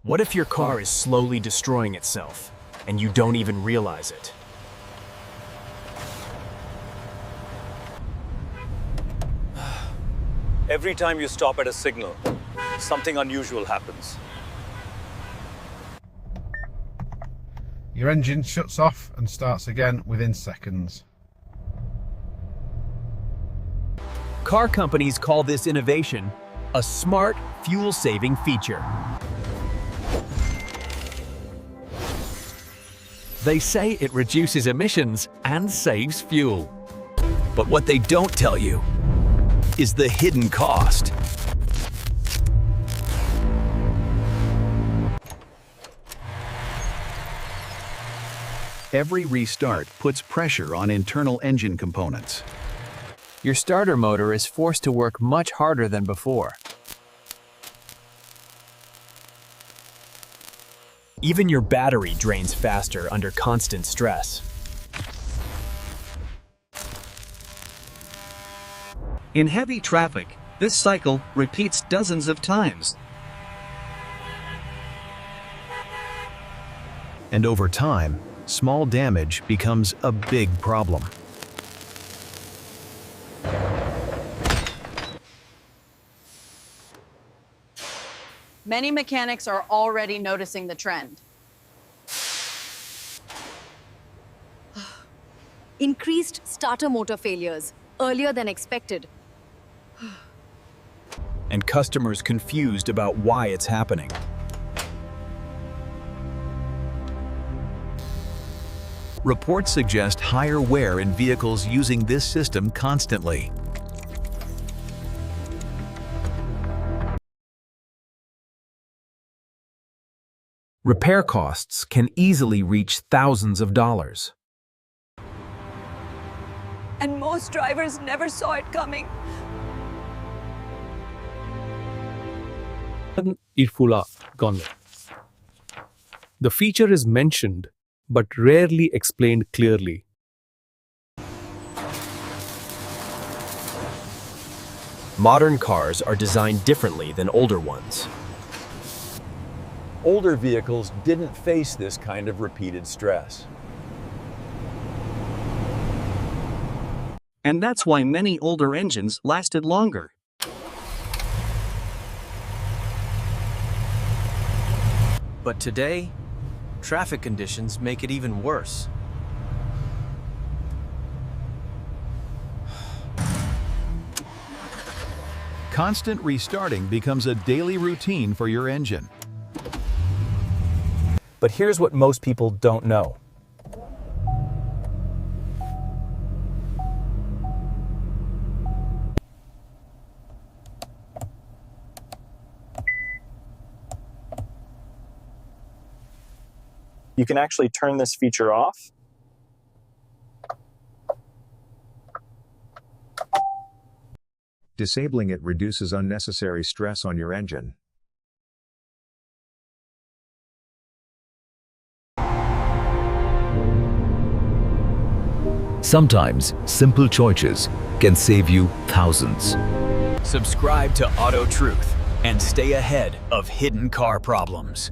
What if your car is slowly destroying itself, and you don't even realize it? Every time you stop at a signal, something unusual happens. Your engine shuts off and starts again within seconds. Car companies call this innovation a smart fuel-saving feature. They say it reduces emissions and saves fuel. But what they don't tell you is the hidden cost. Every restart puts pressure on internal engine components. Your starter motor is forced to work much harder than before. Even your battery drains faster under constant stress. In heavy traffic, this cycle repeats dozens of times. And over time, small damage becomes a big problem. Many mechanics are already noticing the trend. Increased starter motor failures, earlier than expected. And customers confused about why it's happening. Reports suggest higher wear in vehicles using this system constantly. Repair costs can easily reach thousands of dollars. And most drivers never saw it coming. Irfula Gonle. The feature is mentioned but rarely explained clearly. Modern cars are designed differently than older ones. Older vehicles didn't face this kind of repeated stress. And that's why many older engines lasted longer. But today, traffic conditions make it even worse. Constant restarting becomes a daily routine for your engine. But here's what most people don't know. You can actually turn this feature off. Disabling it reduces unnecessary stress on your engine. Sometimes simple choices can save you thousands. Subscribe to Auto Truth and stay ahead of hidden car problems.